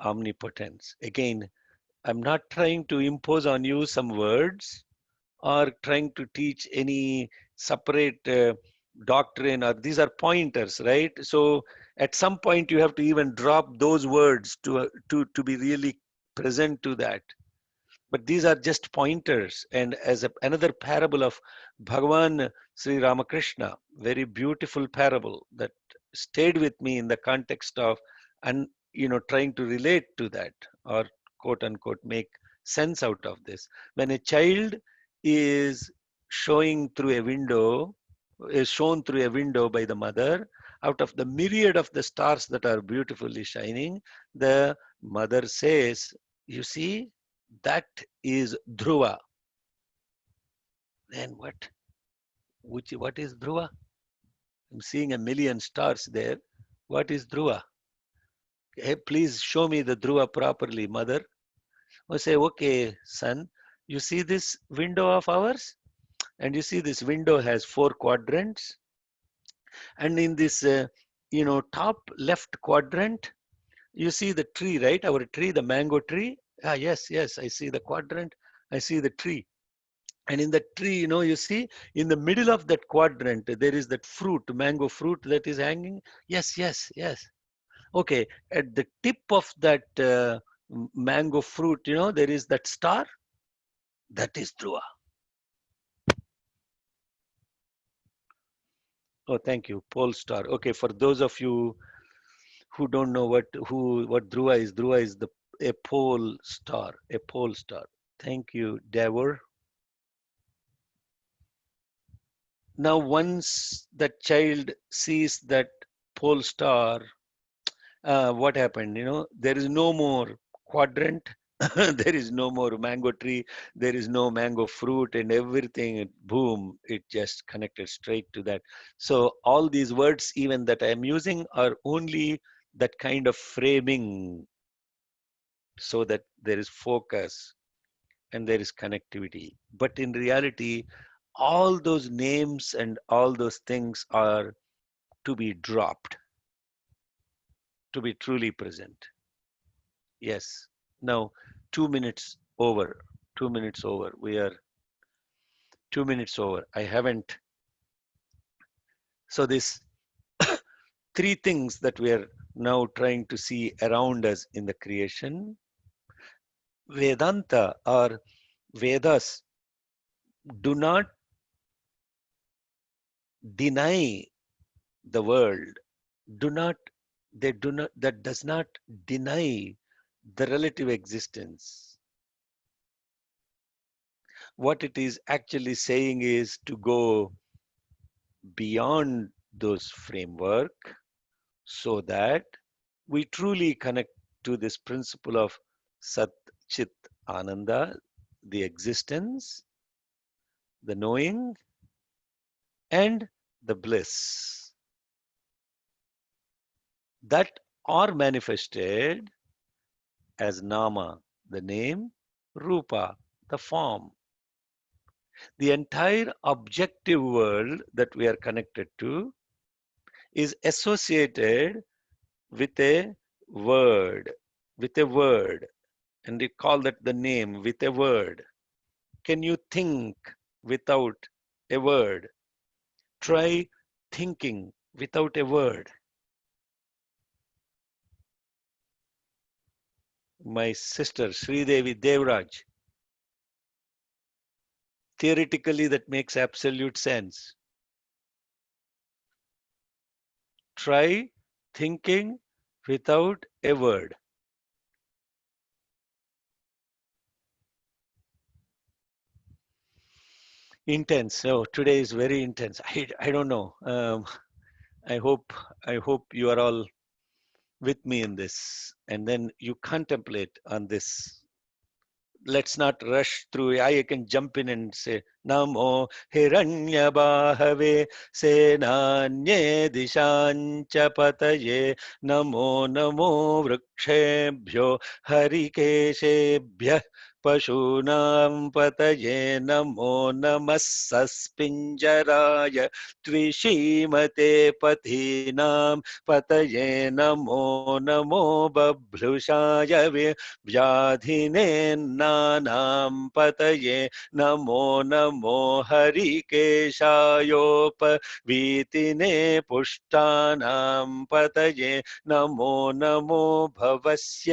omnipotence. Again, I'm not trying to impose on you some words or trying to teach any separate doctrine, or these are pointers, right? So at some point you have to even drop those words to be really present to that. But these are just pointers. And as another parable of Bhagavan Sri Ramakrishna, very beautiful parable that stayed with me in the context of, and trying to relate to that, or quote unquote make sense out of this. When a child is showing through a window, is shown through a window by the mother, out of the myriad of the stars that are beautifully shining, the mother says, you see, that is Dhruva. Then what? What is Dhruva? I'm seeing a million stars there. What is Dhruva? Hey, please show me the Dhruva properly, mother. I say, okay, son, you see this window of ours? And you see this window has 4 quadrants. And in this, top left quadrant, you see the tree, right? Our tree, the mango tree. Ah, yes, yes, I see the quadrant. I see the tree. And in the tree, you see in the middle of that quadrant, there is that fruit, mango fruit that is hanging. Yes, yes, yes. Okay. At the tip of that mango fruit, there is that star. That is Dhruva. Oh, thank you. Pole star. Okay. For those of you who don't know what Dhruva is a pole star, a pole star. Thank you, Devor. Now, once that child sees that pole star, what happened? There is no more quadrant, there is no more mango tree, there is no mango fruit, and everything, boom, it just connected straight to that. So all these words, even that I am using, are only that kind of framing, so that there is focus and there is connectivity. But in reality, all those names and all those things are to be dropped, to be truly present. Yes. Now, 2 minutes over. 2 minutes over. We are 2 minutes over. I haven't. So, this 3 things that we are now trying to see around us in the creation. Vedanta, or Vedas, do not deny the world. Do not, they do not, that does not deny the relative existence. What it is actually saying is to go beyond those framework, so that we truly connect to this principle of Sat Chit Ananda, the existence, the knowing, and the bliss that are manifested as Nama, the name, Rupa, the form. The entire objective world that we are connected to is associated with a word, with a word, and you call that the name with a word. Can you think without a word? Try thinking without a word. My sister Sridevi Devraj, theoretically that makes absolute sense. Try thinking without a word. Intense. Oh, today is very intense. I don't know. I hope I hope you are all with me in this, and then you contemplate on this. Let's not rush through. I can jump in and say Namo Hiranyabahave Senanye Dishancha Pataye Namo Namo Vrukshebhyo Harikeshebhya Pashunam Pataye Namo Namasaspinjaraya Tvishimate Patinam Pataye Namo Namo Babhlushaya व्याधिनेन्नानां पतये नमो नमो हरिकेशायोपवीतिने पुष्टानां पतये नमो नमो भवस्य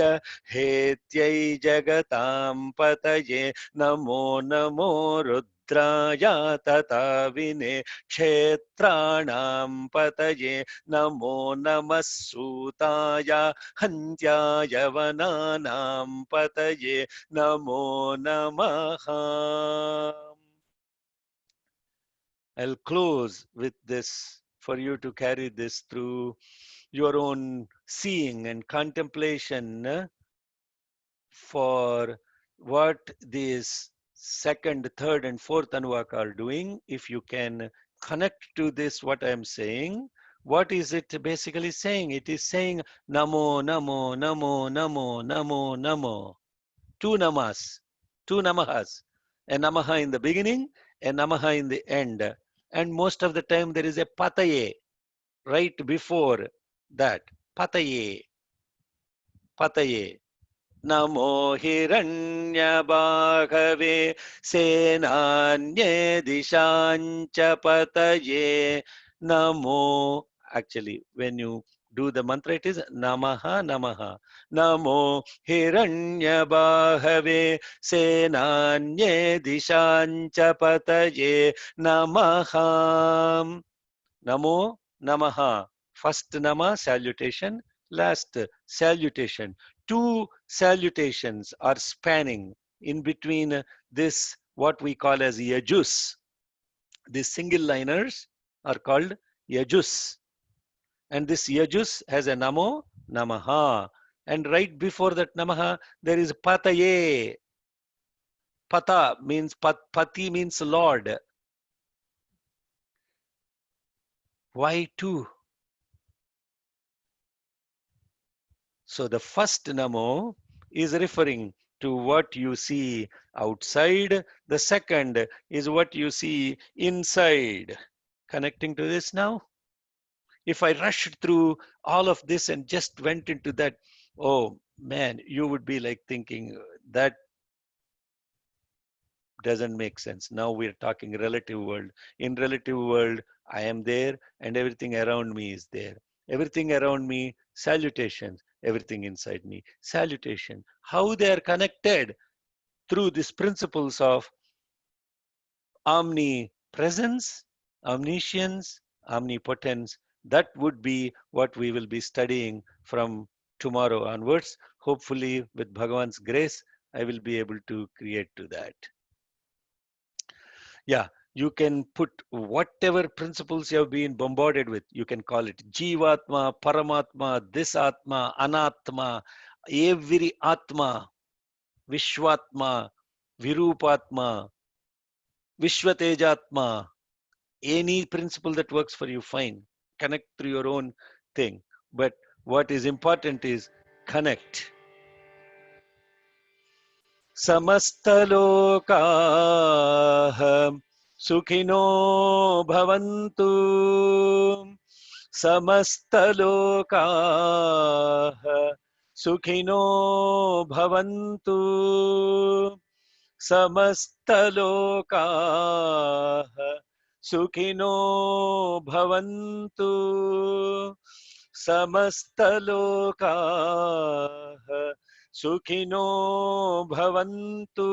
हेत्यै जगतां पतये नमो नमो रुद्राय तथा विने क्षेत्राणां पतये नमो नमः सूताय हन्त्याय वनानां पतये नमो नमः. I'll close with this for you to carry this through your own seeing and contemplation for what these second, third, and fourth Anuvaka are doing. If you can connect to this, what I am saying, what is it basically saying? It is saying Namo, Namo, Namo, Namo, Namo, Namo. Two namas, two namahas. A namaha in the beginning, a namaha in the end. And most of the time there is a pataye right before that. Pataye, pataye. Namo Hiranyabhagave Senanye Dishancha Pataye Namo. Actually, when you do the mantra, it is Namaha Namaha. Namo Hiranyabhagave Senanye Dishancha Pataye Namaha. Namo Namaha. First Nama salutation, last salutation. Two salutations are spanning in between this, what we call as yajus. These single liners are called yajus. And this yajus has a namo, namaha. And right before that namaha, there is pataye. Pata means, pati means Lord. Why two? So the first Namo is referring to what you see outside. The second is what you see inside. Connecting to this now? If I rushed through all of this and just went into that, oh man, you would be like thinking that doesn't make sense. Now we're talking relative world. In relative world, I am there and everything around me is there. Everything around me, salutations. Everything inside me, salutation. How they are connected through these principles of omnipresence, omniscience, omnipotence. That would be what we will be studying from tomorrow onwards. Hopefully, with Bhagavan's grace, I will be able to create to that. Yeah, you can put whatever principles you have been bombarded with. You can call it Jivatma, Paramatma, this Atma, Anatma, every Atma, Vishwatma, Virupatma, Vishwatejatma, any principle that works for you, fine. Connect through your own thing. But what is important is connect. समस्तलोकाः सुखिनो भवन्तु समस्तलोकाः सुखिनो भवन्तु समस्तलोकाः सुखिनो भवन्तु समस्तलोकाः सुखिनो भवन्तु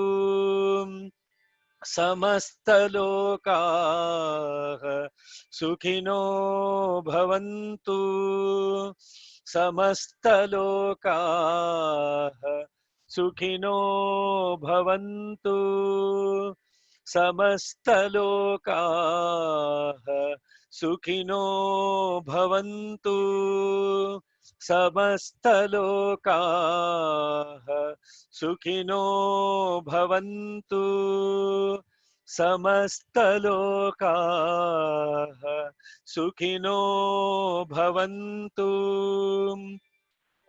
समस्तलोकाः सुखिनो भवन्तु समस्तलोकाः सुखिनो भवन्तु समस्तलोकाः सुखिनो भवन्तु समस्तलोकाः सुखिनो भवन्तु समस्तलोकाः सुखिनो भवन्तु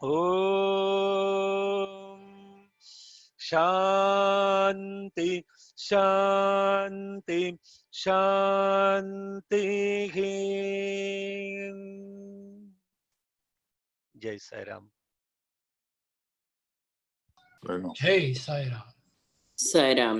ॐ शान्ति शान्ति शान्तिः जय Sai Ram. Jai Sai Ram. Sai Ram.